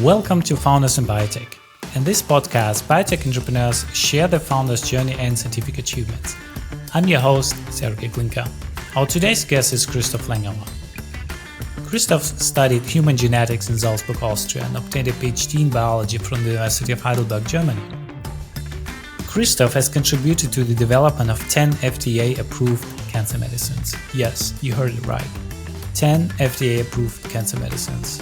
Welcome to Founders in Biotech. In this podcast, biotech entrepreneurs share their founders' journey and scientific achievements. I'm your host, Sergey Glinka. Our today's guest is Christoph Lengauer. Christoph studied human genetics in Salzburg, Austria, and obtained a Ph.D. in biology from the University of Heidelberg, Germany. Christoph has contributed to the development of 10 FDA-approved cancer medicines. Yes, you heard it right. 10 FDA-approved cancer medicines.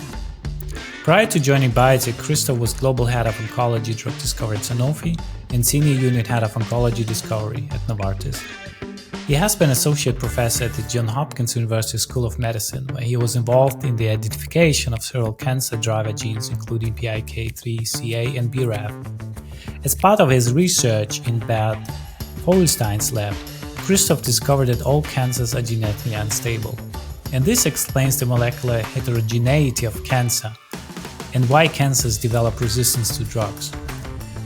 Prior to joining biotech, Christoph was Global Head of Oncology Drug Discovery at Sanofi and Senior Unit Head of Oncology Discovery at Novartis. He has been Associate Professor at the Hopkins University School of Medicine, where he was involved in the identification of several cancer driver genes, including PIK3CA and BRAF. As part of his research in Bert Vogelstein's lab, Christoph discovered that all cancers are genetically unstable. And this explains the molecular heterogeneity of cancer and why cancers develop resistance to drugs.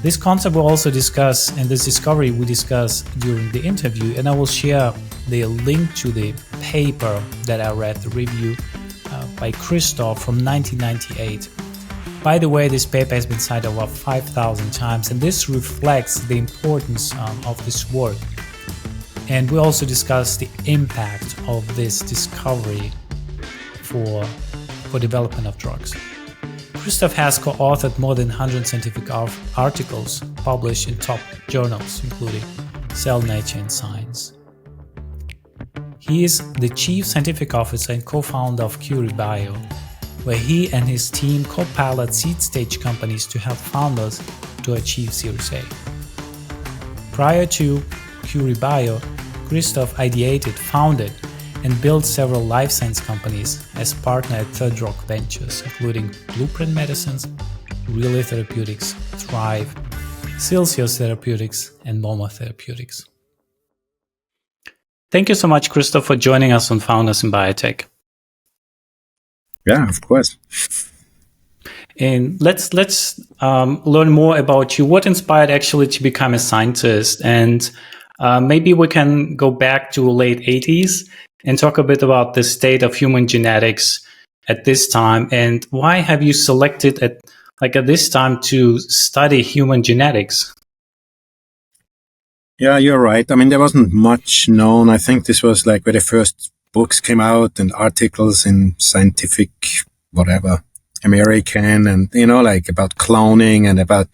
This concept we'll also discuss, and this discovery we discuss during the interview, and I will share the link to the paper that I read, the review by Christoph from 1998. By the way, this paper has been cited over 5,000 times, and this reflects the importance of this work. And we also discuss the impact of this discovery for development of drugs. Christoph has co-authored more than 100 scientific articles published in top journals, including Cell, Nature, and Science. He is the Chief Scientific Officer and co-founder of Curie.Bio, where he and his team co-pilot seed-stage companies to help founders to achieve Series A. Prior to Curie.Bio, Christoph ideated, founded, and built several life science companies as partner at Third Rock Ventures, including Blueprint Medicines, Relay Therapeutics, Thrive, Celsius Therapeutics, and MOMA Therapeutics. Thank you so much, Christoph, for joining us on Founders in Biotech. Yeah, of course. And let's learn more about you. What inspired actually to become a scientist? And maybe we can go back to late 80s and talk a bit about the state of human genetics at this time, and why have you selected at this time to study human genetics? Yeah, you're right. I mean, there wasn't much known. I think this was like where the first books came out and articles in scientific, whatever, American, and, like about cloning and about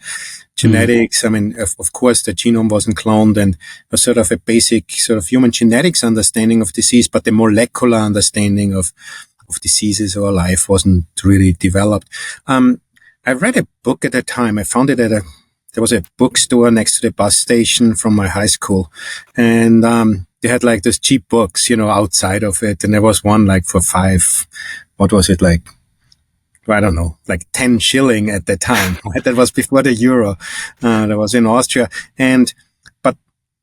genetics. I mean, of course, the genome wasn't cloned, and was sort of a basic sort of human genetics understanding of disease, but the molecular understanding of diseases or life wasn't really developed. I read a book at the time. I found it there was a bookstore next to the bus station from my high school, and they had like those cheap books, outside of it, and there was one like for I don't know, like 10 shilling at the time. That was before the euro. That was in Austria. But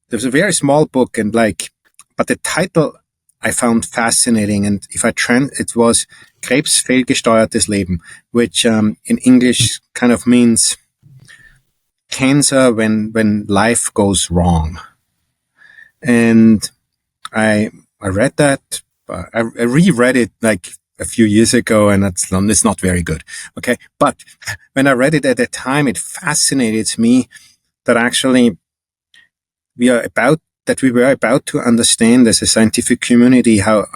there was a very small book, but the title I found fascinating. And it was Krebsfehlgesteuertes Leben, which, in English kind of means cancer when life goes wrong. And I read that, I reread it like a few years ago, and it's not very good. Okay. But when I read it at the time, it fascinated me that actually we were about to understand as a scientific community how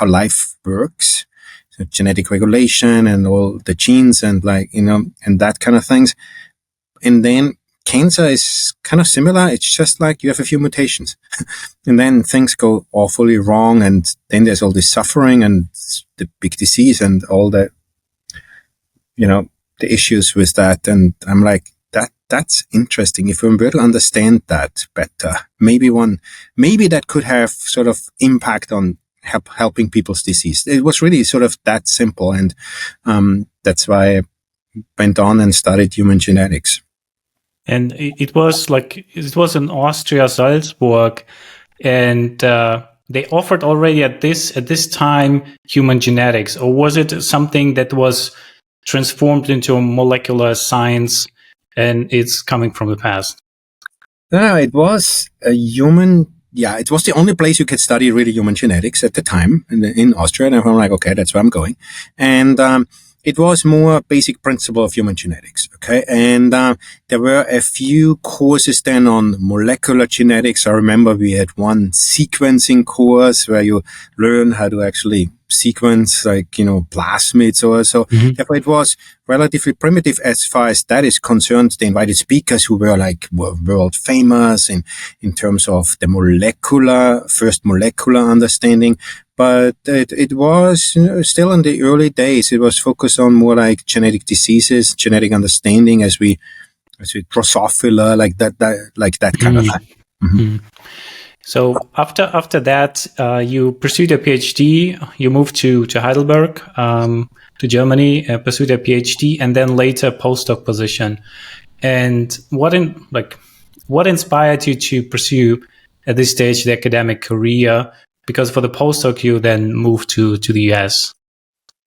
life works, so genetic regulation and all the genes and and that kind of things. And then cancer is kind of similar. It's just like you have a few mutations and then things go awfully wrong. And then there's all this suffering and the big disease and all the issues with that. And I'm like, that's interesting. If we were to understand that better, maybe that could have sort of impact on helping people's disease. It was really sort of that simple. And, that's why I went on and studied human genetics. And it was in Austria, Salzburg, and they offered already at this time human genetics, or was it something that was transformed into a molecular science and it's coming from the past? No, it was a human. Yeah, it was the only place you could study really human genetics at the time in Austria. And I'm like, okay, that's where I'm going. And it was more basic principle of human genetics. Okay. And there were a few courses then on molecular genetics. I remember we had one sequencing course where you learn how to actually sequence, like, plasmids or so. Mm-hmm. Therefore, it was relatively primitive as far as that is concerned. They invited speakers who were world famous in terms of the first molecular understanding. But it was still in the early days. It was focused on more like genetic diseases, genetic understanding as we Drosophila, like that kind of thing. Mm-hmm. Mm-hmm. So after that, you pursued a PhD. You moved to Heidelberg, to Germany, pursued a PhD, and then later a postdoc position. And what inspired you to pursue at this stage the academic career? Because for the postdoc, you then moved to the US.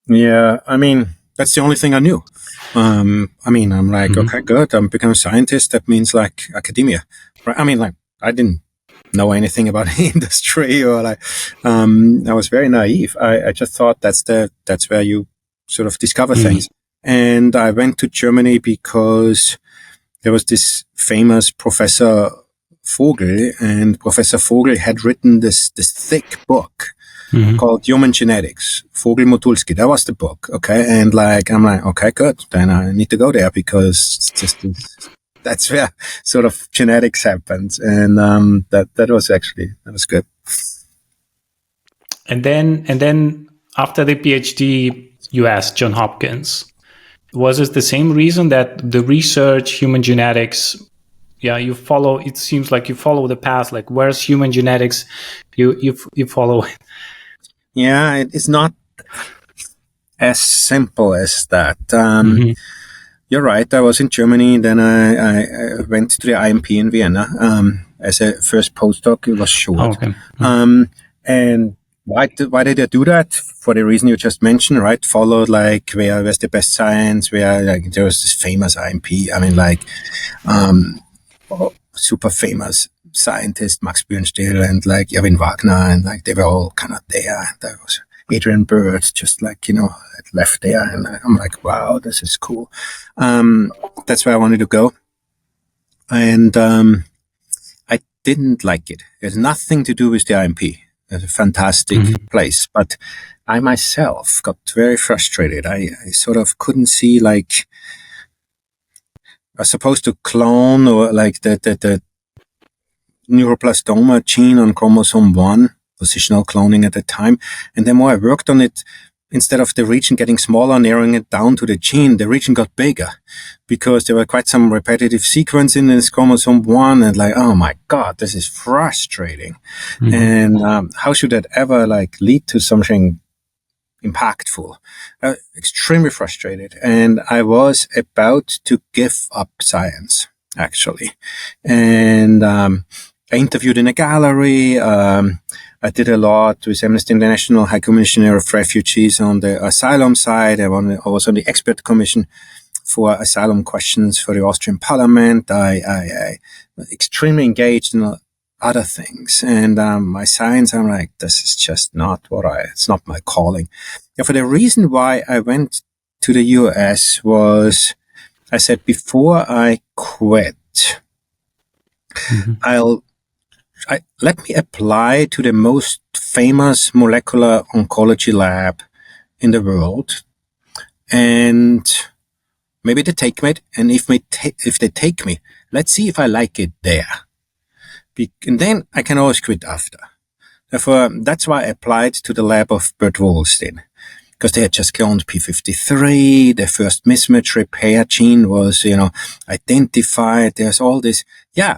Yeah, I mean, that's the only thing I knew. I'm like, mm-hmm. Okay, good. I'm becoming a scientist. That means like academia, right? I mean, like I didn't know anything about the industry or like, I was very naive. I just thought that's where you sort of discover mm-hmm. things. And I went to Germany because there was this famous Professor Vogel, and Professor Vogel had written this thick book mm-hmm. called Human Genetics, Vogel-Motulsky. That was the book. Okay. And like, I'm like, okay, good. Then I need to go there because that's where sort of genetics happens. And, that was good. And then after the PhD, you asked John Hopkins. Was it the same reason that the research, human genetics, it seems like you follow the path, like where's human genetics, you follow it. Yeah, it's not as simple as that. Mm-hmm. You're right. I was in Germany, then I went to the IMP in Vienna, as a first postdoc. It was short. Oh, okay. Mm-hmm. And why did I do that? For the reason you just mentioned, right? Followed like where's the best science, where like there was this famous IMP. I mean, like, super famous scientist Max Birnstiel and like Erwin Wagner, and like they were all kind of there. And there was Adrian Bert, just like, left there. And I'm like, wow, this is cool. That's where I wanted to go. And I didn't like it. It has nothing to do with the IMP. It's a fantastic mm-hmm. place. But I myself got very frustrated. I sort of couldn't see like, I was supposed to clone or like the neuroblastoma gene on chromosome 1, positional cloning at the time. And the more I worked on it, instead of the region getting smaller, narrowing it down to the gene, the region got bigger because there were quite some repetitive sequence in this chromosome 1, and like, oh my God, this is frustrating. Mm-hmm. And how should that ever like lead to something impactful? Extremely frustrated. And I was about to give up science, actually. And I interviewed in a gallery. I did a lot with Amnesty International, High Commissioner of Refugees on the asylum side. I was on the expert commission for asylum questions for the Austrian Parliament. I extremely engaged in other things. And my science, I'm like, this is just not it's not my calling. For the reason why I went to the US was, I said, before I quit, mm-hmm. Let me apply to the most famous molecular oncology lab in the world, and maybe they take me. And if they take me, let's see if I like it there. And then I can always quit after. Therefore, that's why I applied to the lab of Bert Vogelstein, because they had just cloned P53. The first mismatch repair gene was, identified. There's all this,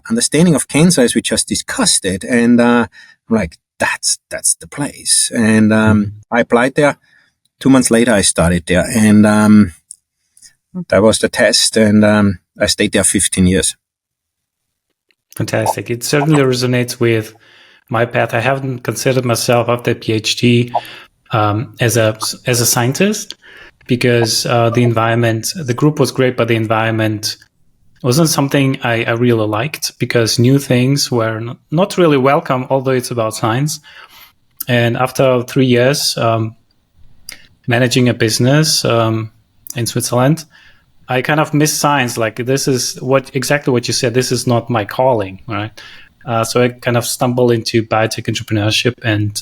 understanding of cancer as we just discussed it. And I'm like, that's the place. And I applied there. 2 months later, I started there. And that was the test. And I stayed there 15 years. Fantastic. It certainly resonates with my path. I haven't considered myself after PhD as a scientist, because the environment, the group was great, but the environment wasn't something I really liked, because new things were not really welcome, although it's about science. And after 3 years managing a business, in Switzerland, I kind of miss science. Like this is exactly what you said. This is not my calling, right? So I kind of stumble into biotech entrepreneurship, and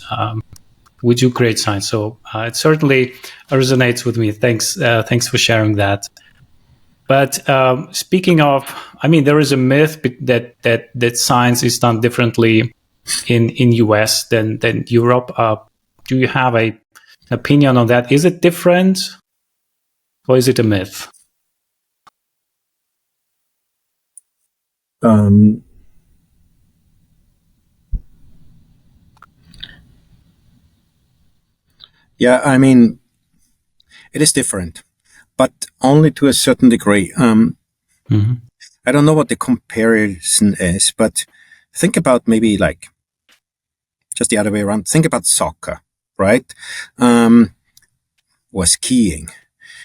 we do great science. So it certainly resonates with me. Thanks for sharing that. But speaking of, I mean, there is a myth that science is done differently in US than Europe. Do you have an opinion on that? Is it different, or is it a myth? Yeah, I mean, it is different, but only to a certain degree. I don't know what the comparison is, but think about maybe like just the other way around. Think about soccer, right? Or skiing.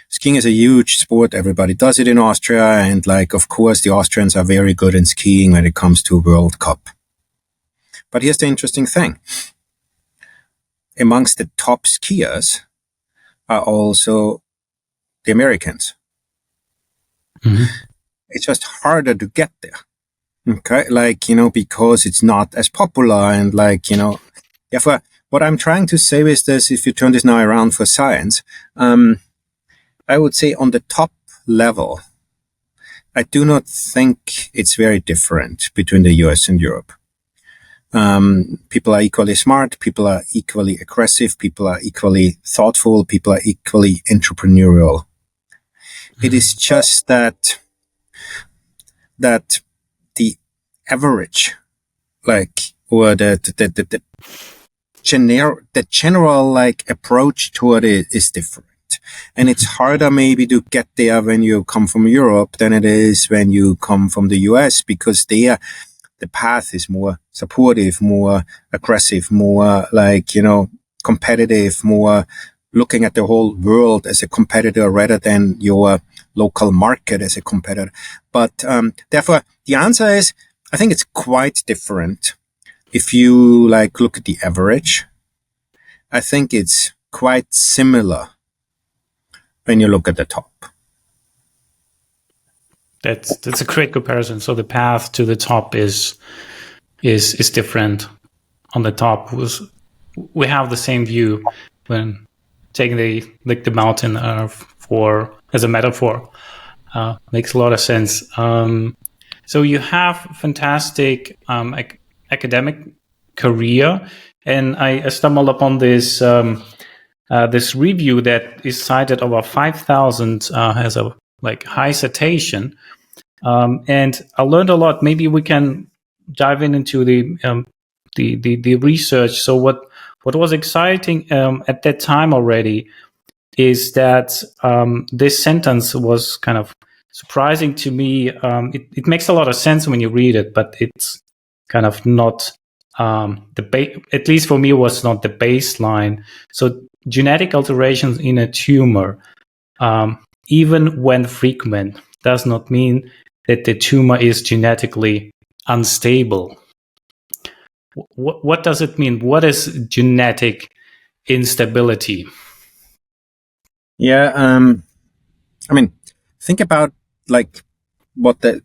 Skiing is a huge sport. Everybody does it in Austria. And like, of course, the Austrians are very good in skiing when it comes to World Cup. But here's the interesting thing. Amongst the top skiers are also the Americans. It's just harder to get there. Okay. Like, because it's not as popular and like, therefore, what I'm trying to say is this, if you turn this now around for science, I would say on the top level, I do not think it's very different between the US and Europe. People are equally smart, people are equally aggressive, people are equally thoughtful, people are equally entrepreneurial. It is just that the average, like, or the general like approach toward it is different. And it's harder maybe to get there when you come from Europe than it is when you come from the US, because there the path is more supportive, more aggressive, more like, competitive, more looking at the whole world as a competitor rather than your local market as a competitor. But therefore, the answer is, I think it's quite different. If you like look at the average, I think it's quite similar when you look at the top. That's a great comparison. So the path to the top is different. On the top we have the same view when taking the mountain as a metaphor. Makes a lot of sense. So you have fantastic academic career, and I stumbled upon this this review that is cited over 5,000 has a like high citation, and I learned a lot. Maybe we can dive into the research. So what was exciting at that time already is that this sentence was kind of surprising to me. It makes a lot of sense when you read it, but it's kind of not at least for me, was not the baseline. So genetic alterations in a tumor, even when frequent, does not mean that the tumor is genetically unstable. What does it mean? What is genetic instability? Yeah, I mean, think about like what the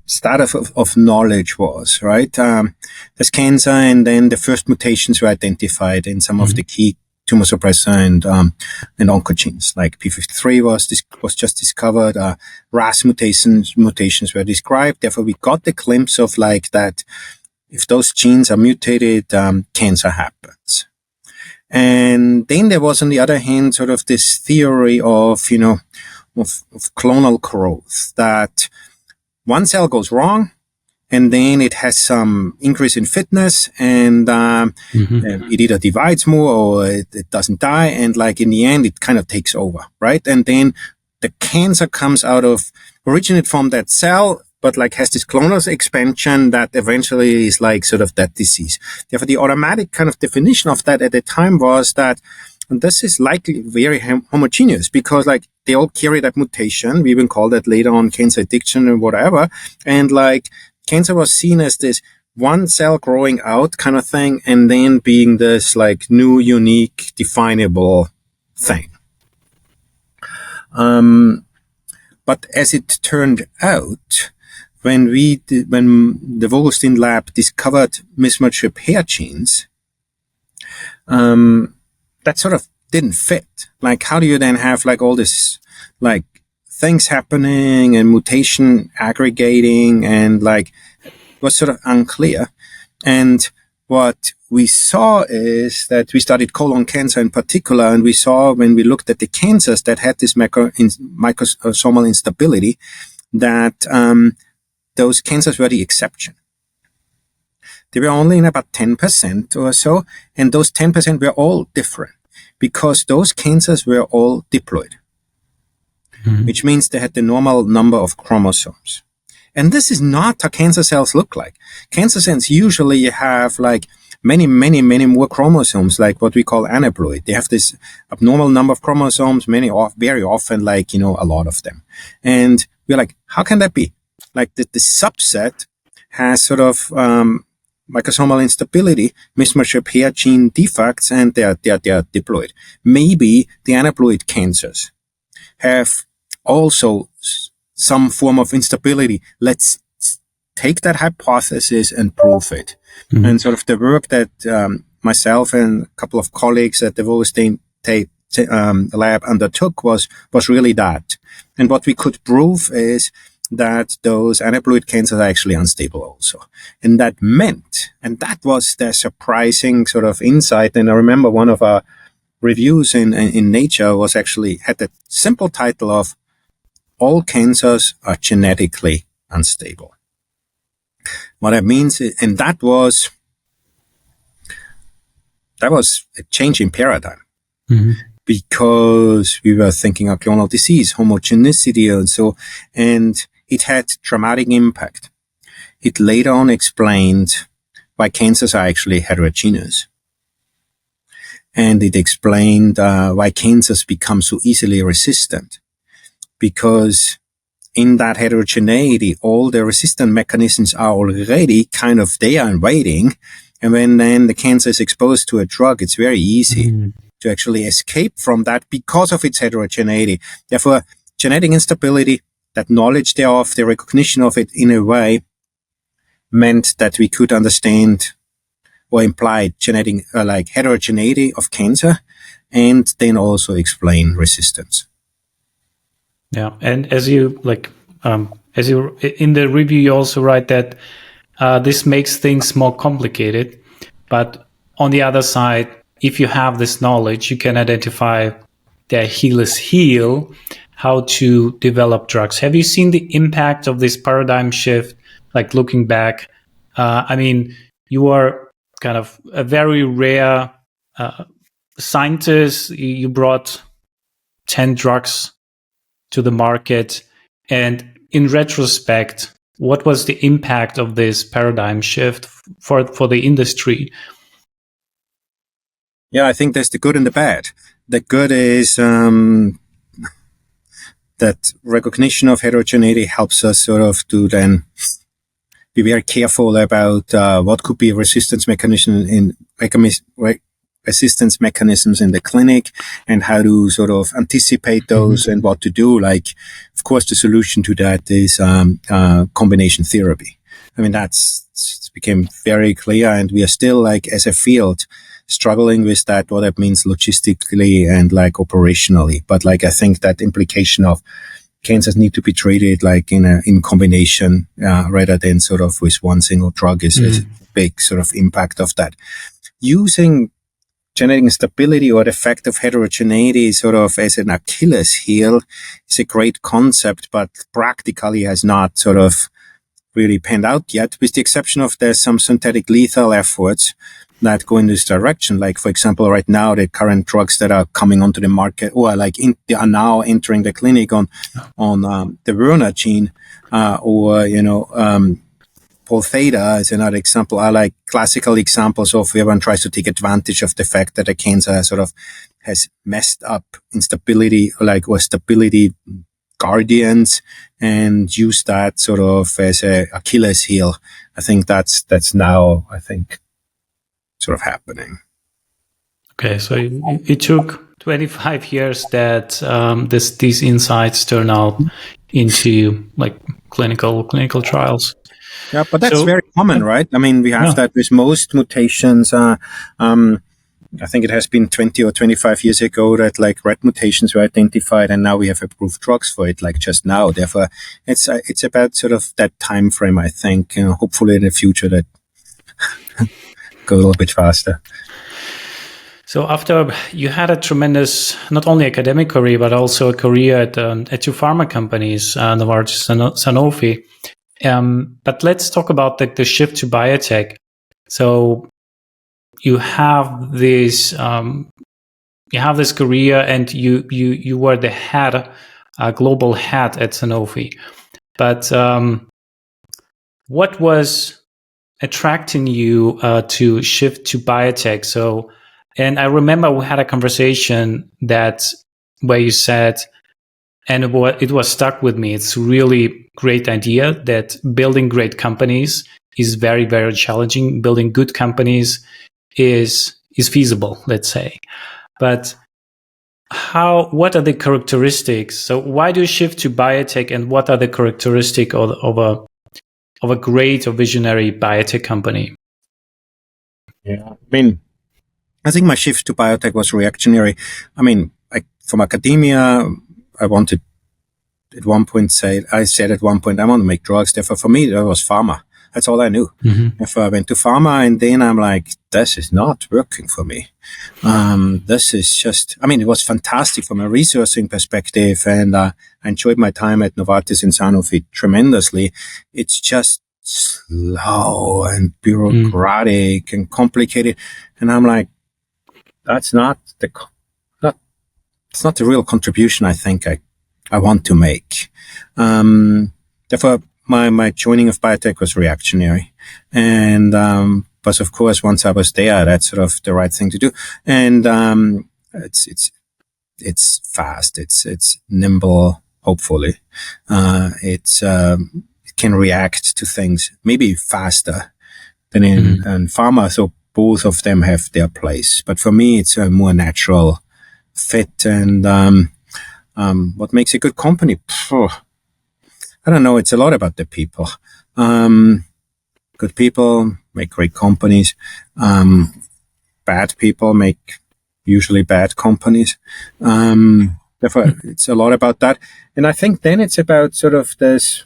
start of knowledge was, right? There's cancer, and then the first mutations were identified in some of the key tumor suppressor and oncogenes, like P53 was just discovered. RAS mutations were described. Therefore, we got the glimpse of like that. If those genes are mutated, cancer happens. And then there was, on the other hand, sort of this theory of clonal growth, that one cell goes wrong, and then it has some increase in fitness, and it either divides more or it doesn't die, and like in the end, it kind of takes over, right? And then the cancer comes originate from that cell, but like has this clonal expansion that eventually is like sort of that disease. Therefore, the automatic kind of definition of that at the time was that this is likely very homogeneous, because like they all carry that mutation. We even call that later on cancer addiction or whatever. And like cancer was seen as this one cell growing out kind of thing, and then being this like new, unique, definable thing. But as it turned out, when the Vogelstein lab discovered mismatched repair genes, that sort of didn't fit. Like, how do you then have like all this like things happening and mutation aggregating, and like was sort of unclear. And what we saw is that we studied colon cancer in particular, and we saw when we looked at the cancers that had this microsomal instability, that those cancers were the exception. They were only in about 10% or so, and those 10% were all different because those cancers were all diploid, which means they had the normal number of chromosomes. And this is not how cancer cells look like. Cancer cells usually have like many more chromosomes, like what we call aneuploid. They have this abnormal number of chromosomes, very often, like, a lot of them. And we're like, how can that be? Like the subset has sort of microsomal instability, mismatched repair gene defects, and they are diploid. Maybe the aneuploid cancers have also some form of instability. Let's take that hypothesis and prove it. And sort of the work that myself and a couple of colleagues at the Vogelstein lab undertook was really that. And what we could prove is that those aneuploid cancers are actually unstable also. And that meant, and that was the surprising sort of insight. And I remember one of our reviews in Nature was actually had the simple title of "All cancers are genetically unstable." What that means, and that was a change in paradigm, because we were thinking of clonal disease, homogeneity, and so, and it had dramatic impact. It later on explained why cancers are actually heterogeneous. And it explained why cancers become so easily resistant, because in that heterogeneity, all the resistant mechanisms are already kind of there and waiting. And when then the cancer is exposed to a drug, it's very easy to actually escape from that because of its heterogeneity. Therefore, genetic instability, that knowledge thereof, the recognition of it in a way, meant that we could understand or imply genetic, like heterogeneity of cancer, and then also explain resistance. Yeah, and as you in the review, you also write that this makes things more complicated. But on the other side, if you have this knowledge, you can identify the Achilles heel, how to develop drugs. Have you seen the impact of this paradigm shift? Like looking back, I mean, you are kind of a very rare scientist. You brought 10 drugs to the market. And in retrospect, what was the impact of this paradigm shift for the industry? Yeah, I think there's the good and the bad. The good is that recognition of heterogeneity helps us sort of to then be very careful about what could be resistance mechanisms in the clinic, and how to sort of anticipate those and what to do. Like, of course, the solution to that is combination therapy. I mean, that's became very clear, and we are still, like, as a field, struggling with that, what that means logistically and like operationally. But like, I think that implication of cancers need to be treated like in combination rather than sort of with one single drug is a big sort of impact of that. Using genetic instability or the fact of heterogeneity sort of as an Achilles heel is a great concept, but practically has not sort of really panned out yet, with the exception of there's some synthetic lethal efforts that go in this direction. Like, for example, right now, the current drugs that are coming onto the market, or like they are now entering the clinic on the Werner gene, Pol theta is another example, are like classical examples of where one tries to take advantage of the fact that a cancer sort of has messed up instability, or stability guardians, and use that sort of as a Achilles heel. I think that's now, I think, sort of happening. Okay, so it took 25 years that these insights turn out into like clinical trials. Yeah, but that's very common, right? I mean, we have that with most mutations. I think it has been 20 or 25 years ago that like red mutations were identified, and now we have approved drugs for it, like just now. Therefore, it's about sort of that time frame. I think, hopefully in the future that go a little bit faster. So after you had a tremendous, not only academic career, but also a career at two pharma companies, Novartis and Sanofi. But let's talk about the shift to biotech. So you have this career, and you were the head, global head at Sanofi. But what was attracting you to shift to biotech? So, and I remember we had a conversation where you said, and it was stuck with me. It's really great idea that building great companies is very, very challenging. Building good companies is feasible, let's say. But what are the characteristics? So why do you shift to biotech, and what are the characteristics of a great or visionary biotech company? Yeah, I mean, I think my shift to biotech was reactionary. I mean, from academia, I wanted at one point I said at one point, I want to make drugs. Therefore, for me, that was pharma. That's all I knew. Mm-hmm. Therefore, I went to pharma, and then I'm like, this is not working for me. This is just, I mean, it was fantastic from a researching perspective, and I enjoyed my time at Novartis and Sanofi tremendously. It's just slow and bureaucratic and complicated. And I'm like, that's not it's not the real contribution I think I want to make. Therefore, my joining of biotech was reactionary. And, but of course, once I was there, that's sort of the right thing to do. And, it's fast. It's nimble, hopefully. It can react to things maybe faster than in pharma. So both of them have their place. But for me, it's a more natural fit. And, what makes a good company? I don't know. It's a lot about the people. Good people make great companies. Bad people make usually bad companies. Therefore, it's a lot about that. And I think then it's about sort of this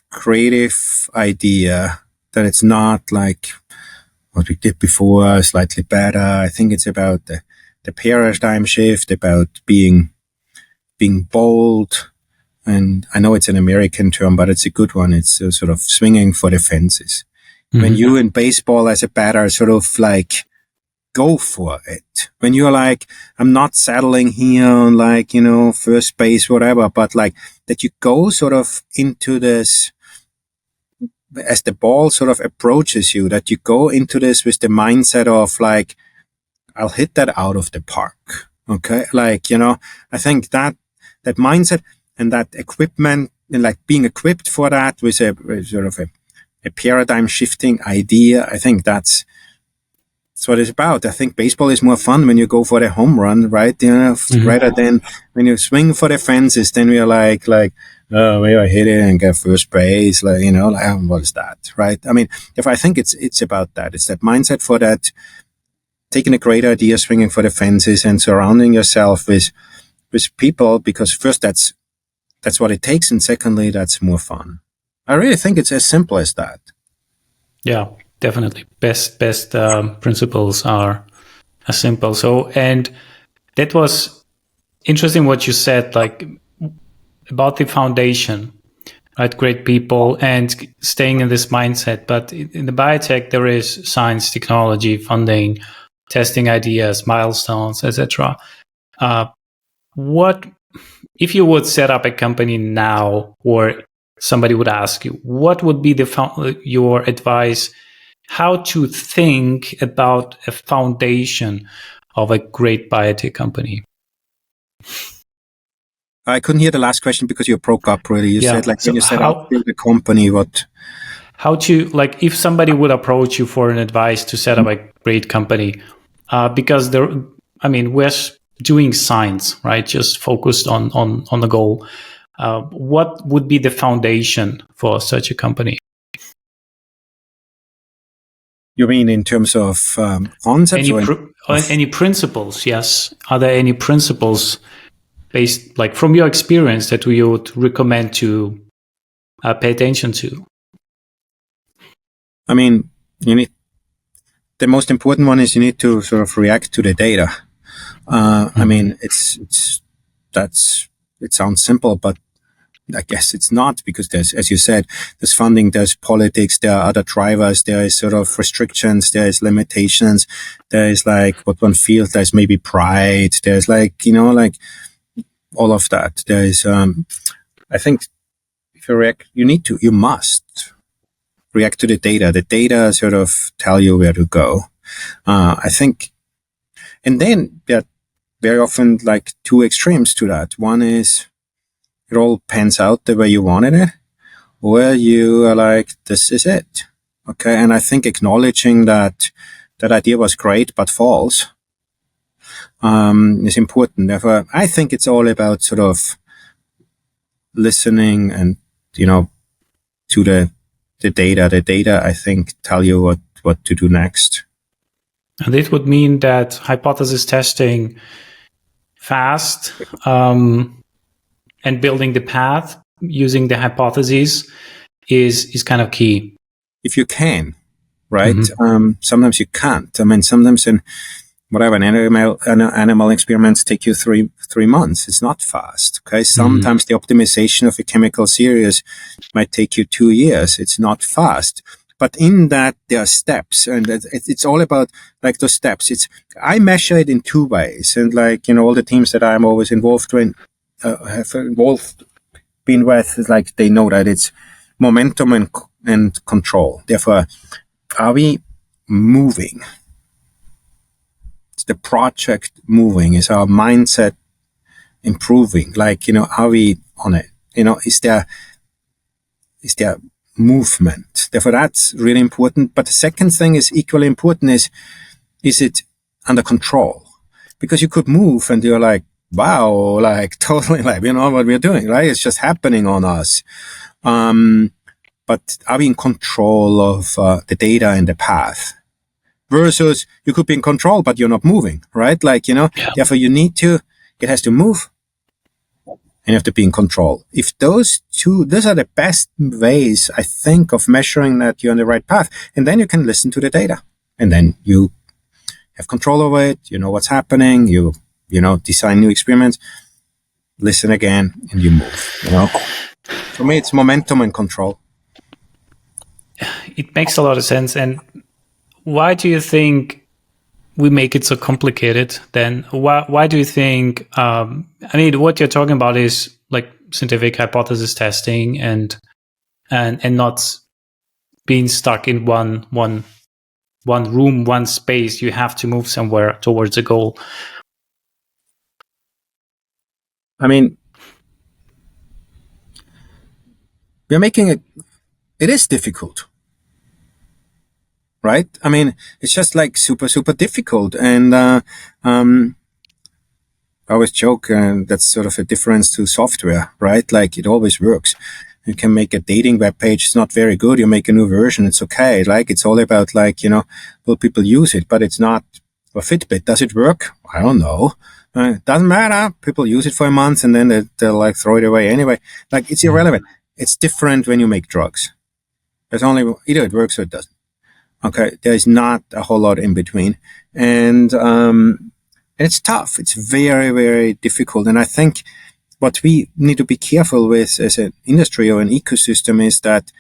creative idea that it's not like what we did before, slightly better. I think it's about the paradigm shift, about being bold. And I know it's an American term, but it's a good one. It's sort of swinging for the fences. Mm-hmm. When you in baseball as a batter sort of like go for it. When you're like, I'm not settling here on like, first base, whatever, but like that you go sort of into this, as the ball sort of approaches you, that you go into this with the mindset of like, I'll hit that out of the park. Okay. Like, I think that mindset and that equipment and like being equipped for that with a sort of a paradigm shifting idea. I think that's what it's about. I think baseball is more fun when you go for the home run, right? Rather than when you swing for the fences, then we're like, oh, maybe I hit it and get first base. Like, what is that? Right. I mean, I think it's about that. It's that mindset for that, taking a great idea, swinging for the fences and surrounding yourself with people, because first that's what it takes. And secondly, that's more fun. I really think it's as simple as that. Yeah, definitely. Best principles are as simple. So, and that was interesting what you said, like about the foundation, right? Great people and staying in this mindset. But in the biotech, there is science, technology, funding, testing ideas, milestones, etc. What if you would set up a company now, or somebody would ask you, what would be your advice, how to think about a foundation of a great biotech company? I couldn't hear the last question because you broke up really. You said like when you set up build a company, what? How to, like, if somebody would approach you for an advice to set up a great company, because we're doing science, right? Just focused on the goal. What would be the foundation for such a company? You mean in terms of concepts? Any principles? Yes. Are there any principles based, like from your experience, that we would recommend to pay attention to? I mean, the most important one is you need to sort of react to the data. I mean, it sounds simple, but I guess it's not, because there's, as you said, there's funding, there's politics, there are other drivers, there is sort of restrictions, there is limitations, there is like what one feels, there's maybe pride, there's like, like all of that. There is, I think if you react, you must react to the data. The data sort of tell you where to go. I think, and then there are very often like two extremes to that. One is, it all pans out the way you wanted it, or you are like, this is it. Okay. And I think acknowledging that idea was great, but false, is important. Therefore, I think it's all about sort of listening and, to the data. The data, I think, tell you what to do next. And it would mean that hypothesis testing fast, and building the path using the hypotheses is kind of key. If you can, right? Mm-hmm. Sometimes you can't. I mean, sometimes in whatever animal experiments take you three months. It's not fast. Okay. Sometimes the optimization of a chemical series might take you 2 years. It's not fast. But in that, there are steps, and it's all about like those steps. I measure it in 2 ways, and like all the teams that I'm always involved in. Been with, is like they know that it's momentum and control. Therefore, are we moving? Is the project moving? Is our mindset improving? Like, are we on it? Is there movement? Therefore, that's really important. But the second thing is equally important is it under control? Because you could move and you're like, wow, like totally like, what we're doing, right? It's just happening on us. But are we in control of the data and the path? Versus you could be in control, but you're not moving, right? Like, therefore it has to move and you have to be in control. If those are the best ways, I think, of measuring that you're on the right path. And then you can listen to the data and then you have control over it. You know what's happening. You design new experiments, listen again, and you move, For me, it's momentum and control. It makes a lot of sense. And why do you think we make it so complicated then? Why do you think, what you're talking about is like scientific hypothesis testing and not being stuck in one room, one space. You have to move somewhere towards a goal. I mean, we're making it is difficult, right? I mean, it's just like super, super difficult. And I always joke, that's sort of a difference to software, right? Like it always works. You can make a dating web page. It's not very good. You make a new version. It's okay. Like it's all about like, will people use it? But it's not a Fitbit. Does it work? I don't know. Doesn't matter. People use it for a month and then they'll like throw it away anyway. Like it's irrelevant. It's different when you make drugs. There's only either it works or it doesn't. Okay. There's not a whole lot in between. And it's tough. It's very, very difficult. And I think what we need to be careful with as an industry or an ecosystem is that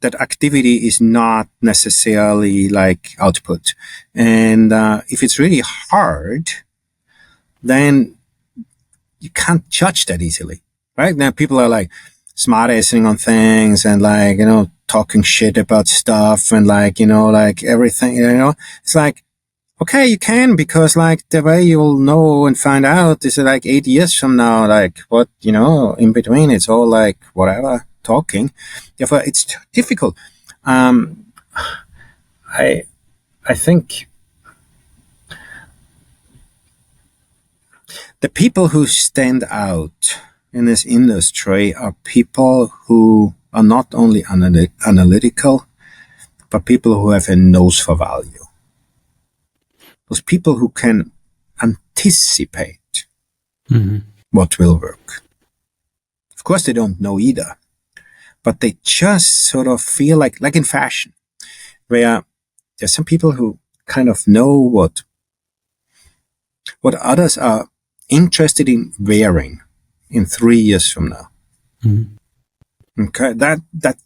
that activity is not necessarily like output. And if it's really hard, then you can't judge that easily, right? Now people are like smart-assing on things and like, talking shit about stuff and like, like everything, it's like, okay, you can, because like the way you'll know and find out is like 8 years from now, like what, in between, it's all like whatever talking. Therefore, it's difficult. I think the people who stand out in this industry are people who are not only analytical, but people who have a nose for value. Those people who can anticipate what will work. Of course, they don't know either, but they just sort of feel like in fashion, where there's some people who kind of know what others are interested in wearing in 3 years from now. Okay, that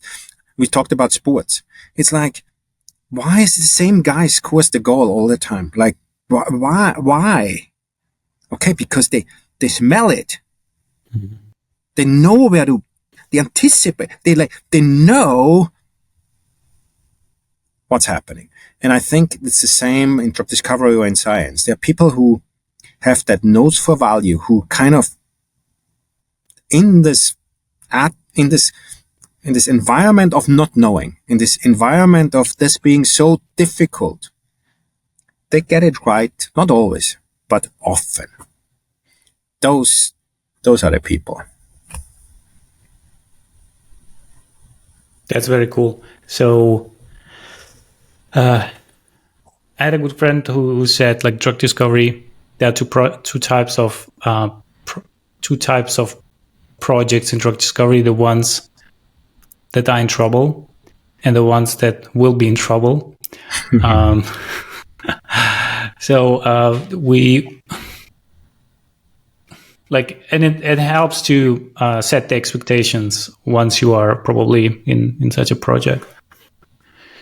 we talked about sports. It's like, why is the same guy scores the goal all the time? Like, why? Okay, because they smell it. They know they anticipate. They know what's happening. And I think it's the same in drug discovery or in science. There are people who have that nose for value, who kind of in this environment of not knowing, in this environment of this being so difficult, they get it right. Not always, but often. Those are the people. That's very cool. So, I had a good friend who said, like, drug discovery, there are two types of projects in drug discovery: the ones that are in trouble and the ones that will be in trouble. We like, and it helps to set the expectations once you are probably in such a project.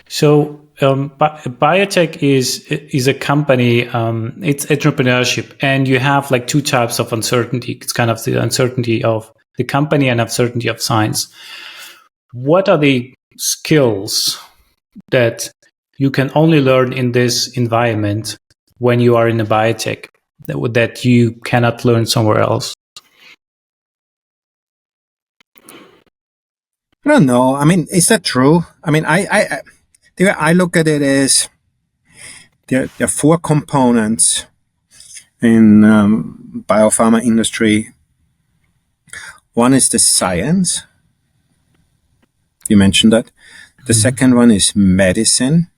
So biotech is a company. It's entrepreneurship, and you have like two types of uncertainty. It's kind of the uncertainty of the company and uncertainty of science. What are the skills that you can only learn in this environment when you are in a biotech that you cannot learn somewhere else? I don't know. I mean, is that true? I mean, the way I look at it is there are 4 components in biopharma industry. One is the science. You mentioned that. The second one is medicine.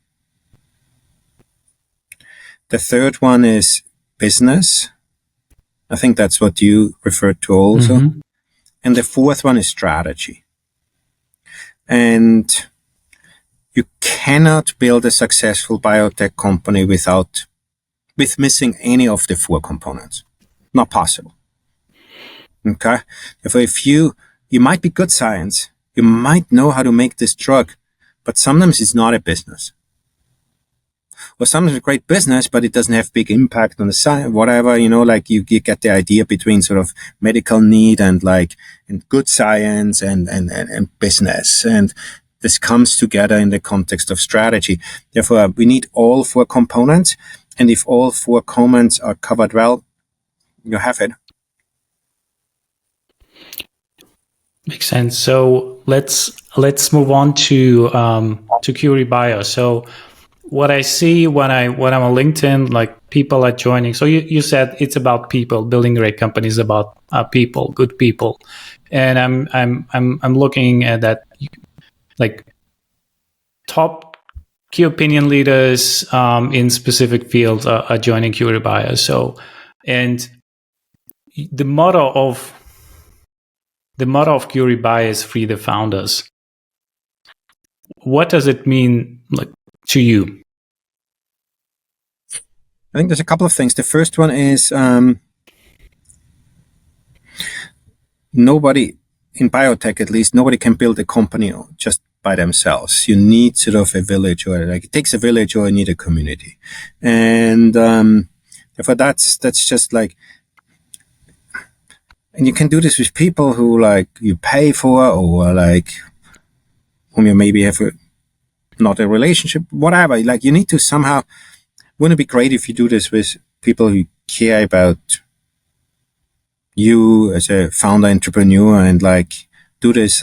The third one is business. I think that's what you referred to also. And the fourth one is strategy. And you cannot build a successful biotech company with missing any of the 4 components. Not possible. Okay? If you might be good science, you might know how to make this drug, but sometimes it's not a business. Or sometimes a great business, but it doesn't have big impact on the science, whatever, like you get the idea between sort of medical need and good science and business. And this comes together in the context of strategy. Therefore, we need all 4 components. And if all 4 components are covered well, you have it. Makes sense. So let's move on to Curie.Bio. So what I see when I'm on LinkedIn, like, people are joining. So you said it's about people. Building great companies about people, good people, and I'm looking at that, like, top key opinion leaders in specific fields are joining Curie.Bio. So, and the motto of Curie.Bio is free the founders. What does it mean, like, to you? I think there's a couple of things. The first one is nobody, in biotech at least, nobody can build a company just by themselves. You need sort of a village, or it takes a village, or you need a community. And therefore that's just like, and you can do this with people who you pay for, or whom you maybe have not a relationship, whatever. You need to somehow, wouldn't it be great if you do this with people who care about you as a founder entrepreneur and do this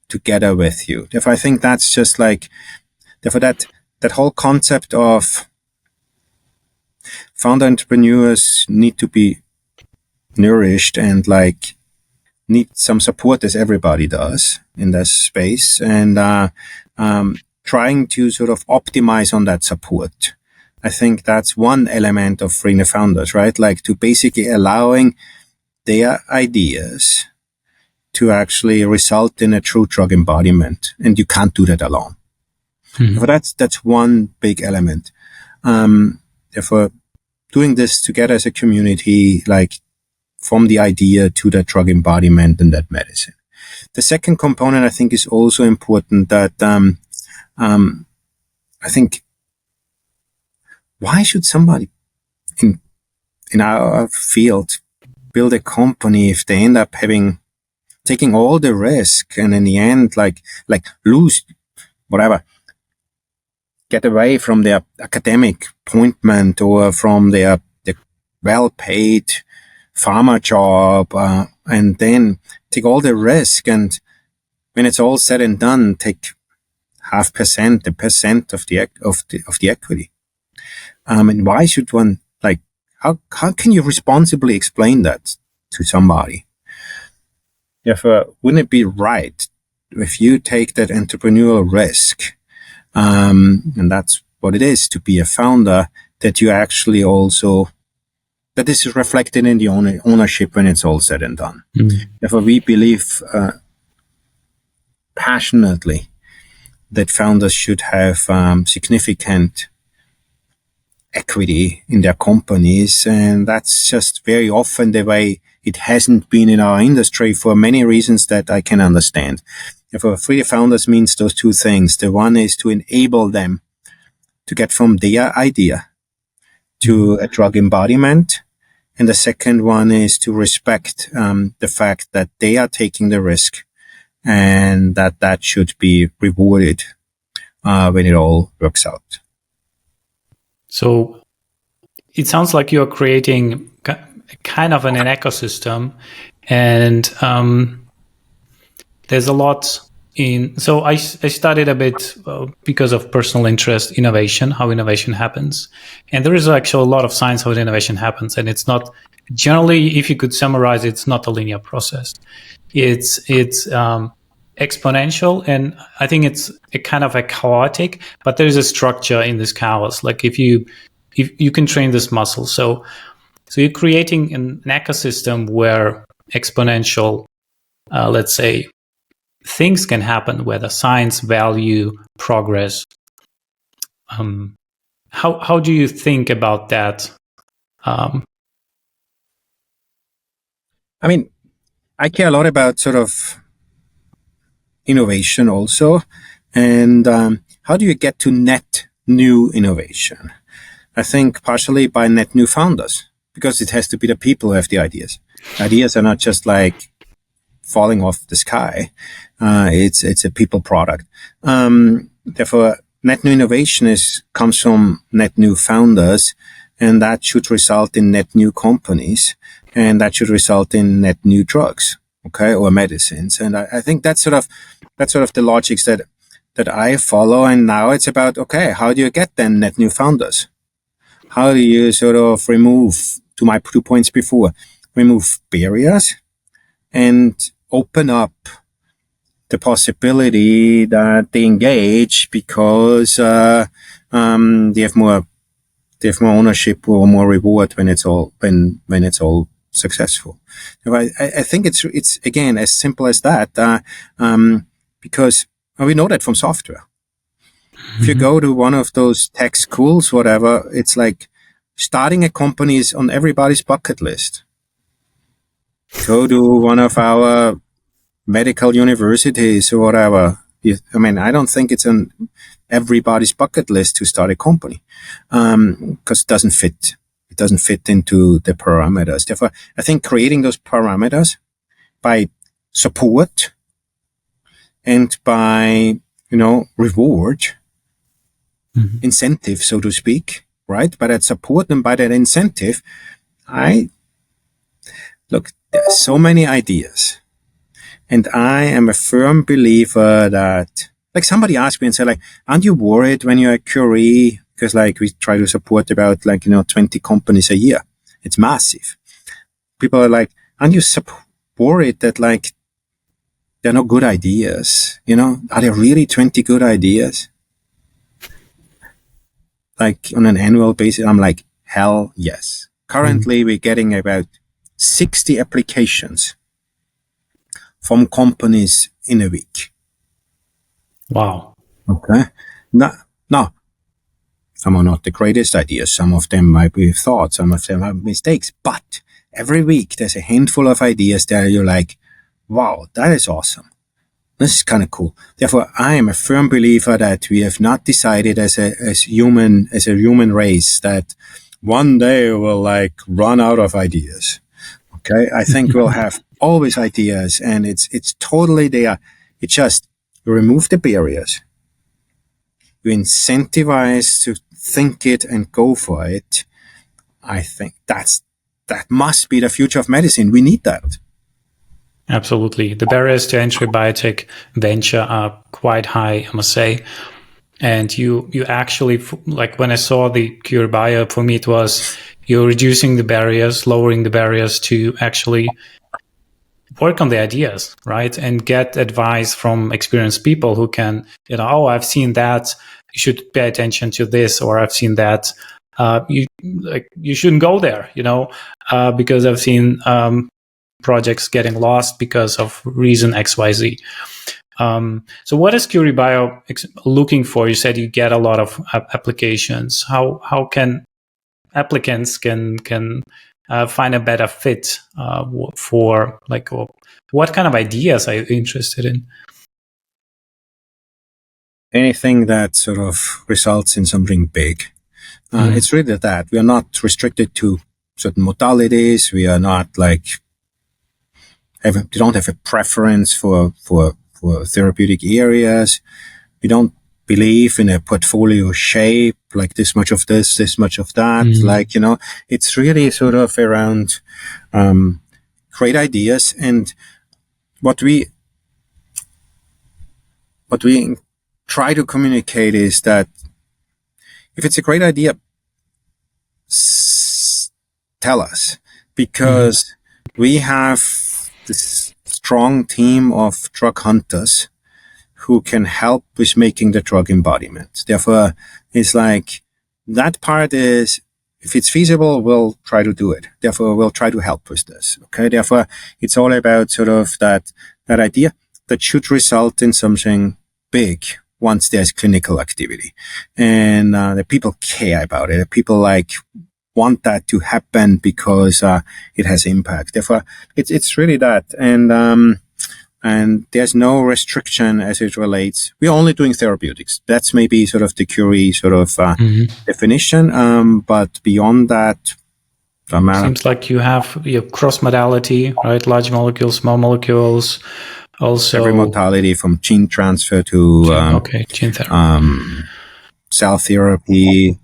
together with you. Therefore, I think that's just therefore that whole concept of founder entrepreneurs need to be nourished and like need some support, as everybody does in this space, and trying to sort of optimize on that support. I think that's one element of freeing the founders, right? Like to basically allowing their ideas to actually result in a true drug embodiment, and you can't do that alone. Mm-hmm. But that's one big element. Therefore, doing this together as a community, like from the idea to the drug embodiment and that medicine. The second component, I think, is also important. That I think, why should somebody in our field build a company if they end up taking all the risk and in the end like lose whatever, get away from their academic appointment or from their well-paid pharma job, and then take all the risk, and when it's all said and done, take 0.5%, 1% of the equity. And why should one, like, how can you responsibly explain that to somebody? Therefore, wouldn't it be right if you take that entrepreneurial risk, and that's what it is to be a founder, that you actually also, that this is reflected in the ownership when it's all said and done. Mm. Therefore, we believe passionately that founders should have significant equity in their companies, and that's just very often the way it hasn't been in our industry for many reasons that I can understand. Therefore, free founders means those two things. The one is to enable them to get from their idea to a drug embodiment, and the second one is to respect the fact that they are taking the risk, and that should be rewarded when it all works out. So it sounds like you're creating kind of an ecosystem, and there's a lot in. So I studied a bit because of personal interest, innovation, how innovation happens, and there is actually a lot of science how innovation happens, and it's not generally, if you could summarize, it's not a linear process. It's exponential, and I think it's a kind of a chaotic, but there is a structure in this chaos. Like if you can train this muscle, so you're creating an ecosystem where exponential, let's say, things can happen, whether science, value, progress. How do you think about that? I mean, I care a lot about sort of innovation also, and how do you get to net new innovation? I think partially by net new founders, because it has to be the people who have the ideas. Ideas are not just like falling off the sky. It's a people product. Therefore, net new innovation comes from net new founders, and that should result in net new companies, and that should result in net new drugs, okay, or medicines. And I think that's sort of the logics that I follow. And now it's about, okay, how do you get then net new founders? How do you sort of remove, to my 2 points before, remove barriers and open up the possibility that they engage because they have more ownership or more reward when it's all successful. I think it's again as simple as that, because we know that from software. Mm-hmm. If you go to one of those tech schools, whatever, it's like starting a company is on everybody's bucket list. Go to one of our medical universities or whatever. I mean, I don't think it's on everybody's bucket list to start a company, because it doesn't fit. It doesn't fit into the parameters. Therefore, I think creating those parameters by support and by, reward, mm-hmm. incentive, so to speak, right? By that support and by that incentive, there's so many ideas. And I am a firm believer that, like, somebody asked me and said, like, aren't you worried when you're at Curie? Because, like, we try to support about, 20 companies a year. It's massive. people are like, aren't you worried that like there are no good ideas? Are there really 20 good ideas? Like on an annual basis, I'm like, hell yes. Currently, we're getting about 60 applications from companies in a week. Wow. Okay. Now, some are not the greatest ideas. Some of them might be thoughts. Some of them are mistakes. But every week, there's a handful of ideas that you're like, wow, that is awesome. This is kind of cool. Therefore, I am a firm believer that we have not decided as a human race that one day we'll like run out of ideas. Okay. I think we'll have always ideas, and it's totally there. It's just you remove the barriers. You incentivize to think it and go for it. I think that must be the future of medicine. We need that. Absolutely. The barriers to entry biotech venture are quite high, I must say. And you actually, like when I saw the Curie.Bio, for me, it was you're reducing the barriers, lowering the barriers to actually work on the ideas, right? And get advice from experienced people who can, oh, I've seen that, you should pay attention to this, or I've seen that, you shouldn't go there, because I've seen projects getting lost because of reason XYZ. So what is Curie.Bio looking for? You said you get a lot of applications. How can applicants can find a better fit for like what kind of ideas are you interested in? Anything that sort of results in something big. It's really that. We are not restricted to certain modalities. We are not like we don't have a preference for therapeutic areas. We don't believe in a portfolio shape, like this much of this much of that. Like, it's really sort of around great ideas. And what we try to communicate is that if it's a great idea, tell us, because we have this strong team of drug hunters who can help with making the drug embodiment. Therefore, it's like that part is, if it's feasible, we'll try to do it. Therefore, we'll try to help with this. Okay. Therefore, it's all about sort of that idea that should result in something big once there's clinical activity, and the people care about it. People like want that to happen because it has impact. Therefore, it's really that, and there's no restriction as it relates. We're only doing therapeutics. That's maybe sort of the Curie sort of definition. But beyond that, seems like you have your cross modality, right? Large molecules, small molecules. Also, every modality from gene transfer to gene therapy, cell therapy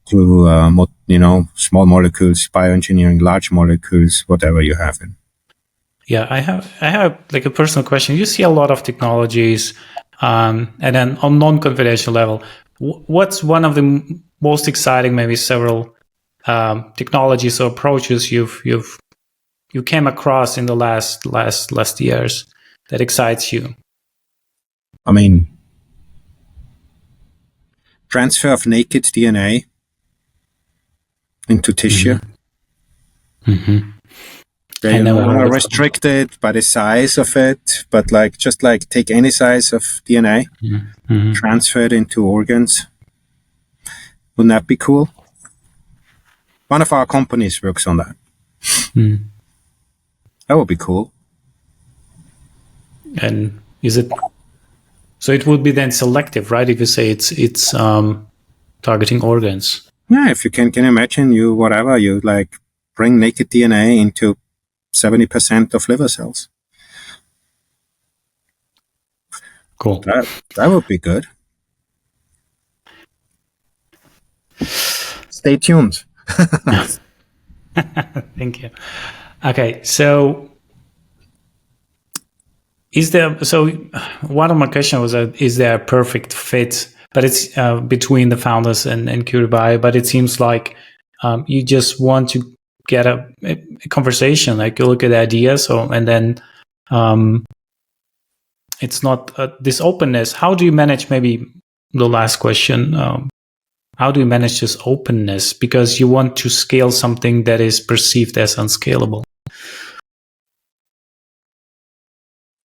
to small molecules, bioengineering, large molecules, whatever you have in. Yeah, I have like a personal question. You see a lot of technologies, and then on non-confidential level, what's one of the most exciting, maybe several technologies or approaches you came across in the last years that excites you? I mean, transfer of naked DNA into tissue. They are restricted by the size of it, but just take any size of DNA, transfer it into organs. Wouldn't that be cool? One of our companies works on that. That would be cool. And is it so? It would be then selective, right? If you say it's targeting organs. Yeah, if you can imagine you bring naked DNA into 70% of liver cells. Cool. That would be good. Stay tuned. Thank you. Okay, so one of my questions was, is there a perfect fit? But it's between the founders and Curie.Bio, but it seems like you just want to get a conversation. Like you look at ideas, and then it's not this openness. How do you manage? Maybe the last question. How do you manage this openness? Because you want to scale something that is perceived as unscalable.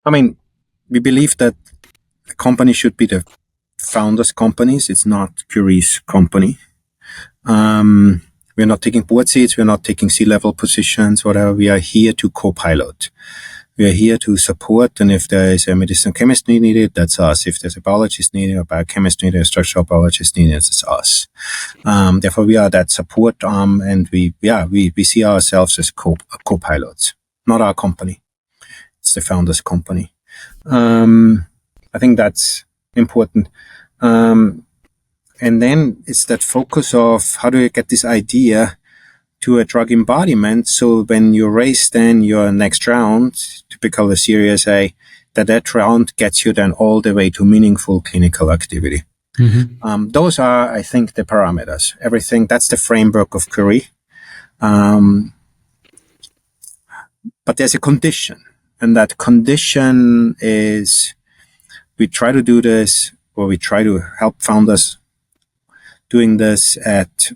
I mean, we believe that a company should be the founders' companies. It's not Curie's company. We're not taking board seats. We're not taking C-level positions, whatever. We are here to co-pilot. We are here to support. And if there is a medicinal chemist needed, that's us. If there's a biologist needed, a biochemist needed, a structural biologist needed, it's us. Therefore, we are that support arm, and we see ourselves as co-pilots, not our company. It's the founders' company. I think that's important. And then it's that focus of how do you get this idea to a drug embodiment. So when you raise then your next round, typical a Series A, that round gets you then all the way to meaningful clinical activity. Mm-hmm. Those are, I think, the parameters. Everything, that's the framework of Curie. But there's a condition. And that condition is we try to do this, or we try to help founders doing this at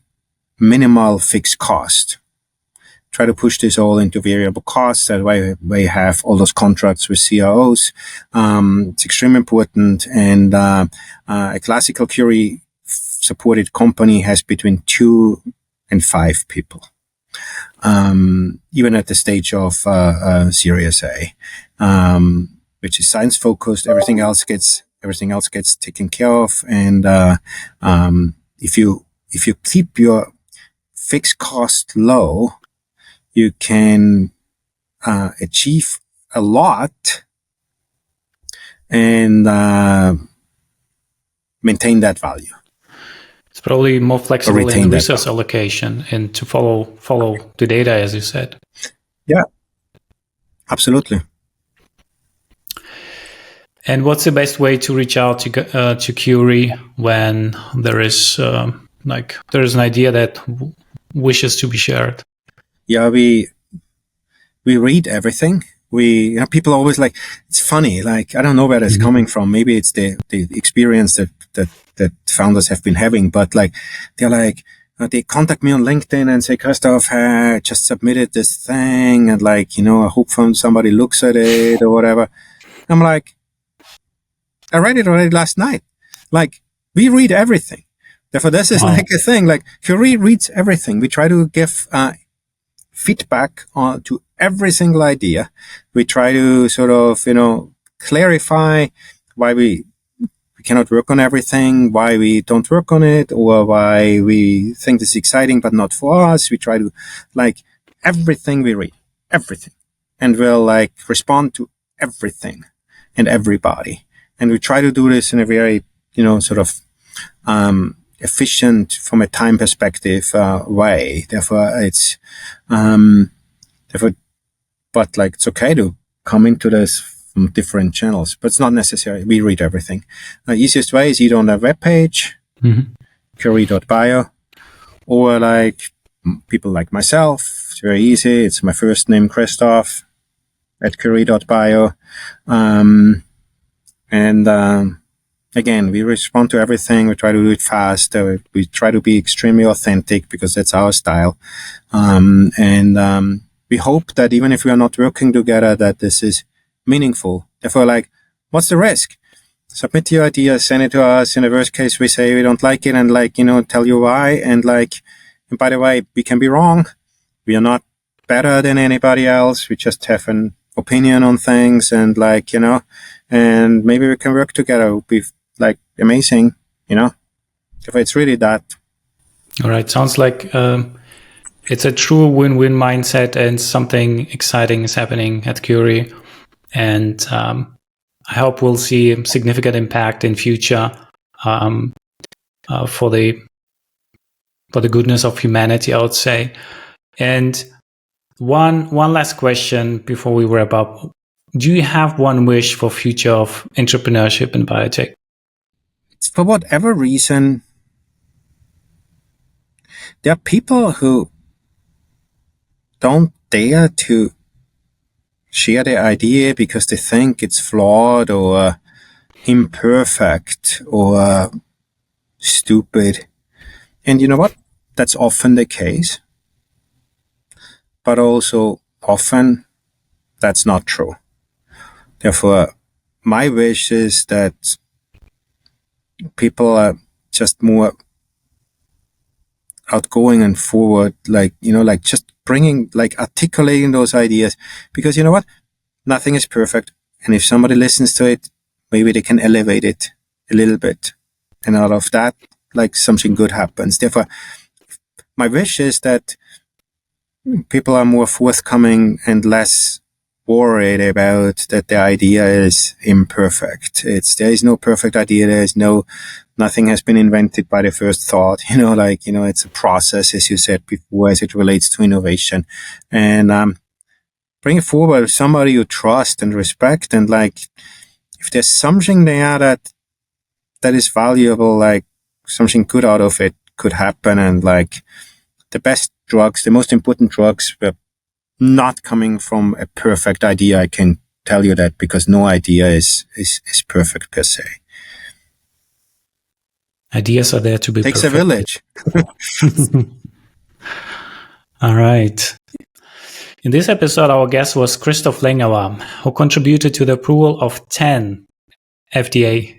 minimal fixed cost. Try to push this all into variable costs. That way we have all those contracts with CROs. It's extremely important. And a classical Curie supported company has between 2 and 5 people. Even at the stage of Series A, which is science focused. Everything else gets taken care of. And if you keep your fixed cost low, you can achieve a lot and maintain that value. It's probably more flexible in resource allocation and to follow the data, as you said. Yeah, absolutely. And what's the best way to reach out to Curie when there is there is an idea that wishes to be shared? Yeah, we read everything. People always it's funny. I don't know where it's coming from. Maybe it's the experience that founders have been having, but they contact me on LinkedIn and say, Christoph, I just submitted this thing, and I hope somebody looks at it or whatever. I'm like, I read it already last night. We read everything. Therefore, this is a thing. Curie reads everything. We try to give feedback to every single idea. We try to sort of, clarify why we cannot work on everything, why we don't work on it, or why we think this is exciting but not for us. We try to everything we read, everything, and we'll respond to everything and everybody. And we try to do this in a very, efficient from a time perspective way. Therefore, it's it's okay to come into this from different channels, but it's not necessary. We read everything. The easiest way is either on their webpage, Curie.Bio, or people like myself. It's very easy. It's my first name, Christoph, at Curie.Bio. Again, we respond to everything. We try to do it fast. We try to be extremely authentic because that's our style. We hope that even if we are not working together, that this is meaningful. Therefore, what's the risk? Submit your idea, send it to us. In the worst case, we say we don't like it and tell you why. And by the way, we can be wrong. We are not better than anybody else. We just have an opinion on things and and maybe we can work together. It would be amazing, If it's really that. All right. Sounds like it's a true win-win mindset, and something exciting is happening at Curie. And I hope we'll see a significant impact in future for the goodness of humanity, I would say. And one last question before we wrap up. Do you have one wish for future of entrepreneurship in biotech? For whatever reason, there are people who don't dare to share their idea because they think it's flawed or imperfect or stupid. And you know what? That's often the case. But also often that's not true. Therefore, my wish is that people are just more outgoing and forward, like just bringing, like articulating those ideas, because you know what? Nothing is perfect. And if somebody listens to it, maybe they can elevate it a little bit. And out of that, like something good happens. Therefore, my wish is that people are more forthcoming and less worried about that the idea is imperfect. There is no perfect idea. Nothing has been invented by the first thought. It's a process, as you said before, as it relates to innovation. And bring it forward with somebody you trust and respect. And like, if there's something there that is valuable, like something good out of it could happen. And like the best drugs, the most important drugs were not coming from a perfect idea. I can tell you that, because no idea is perfect per se. Ideas are there to be Takes perfect. a village. All right. In this episode, our guest was Christoph Lengauer, who contributed to the approval of 10 FDA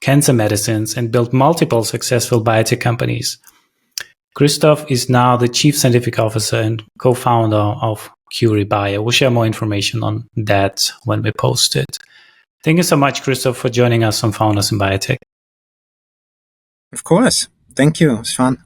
cancer medicines and built multiple successful biotech companies. Christoph is now the Chief Scientific Officer and co-founder of Curie.Bio. We'll share more information on that when we post it. Thank you so much, Christoph, for joining us on Founders in Biotech. Of course. Thank you. It's fun.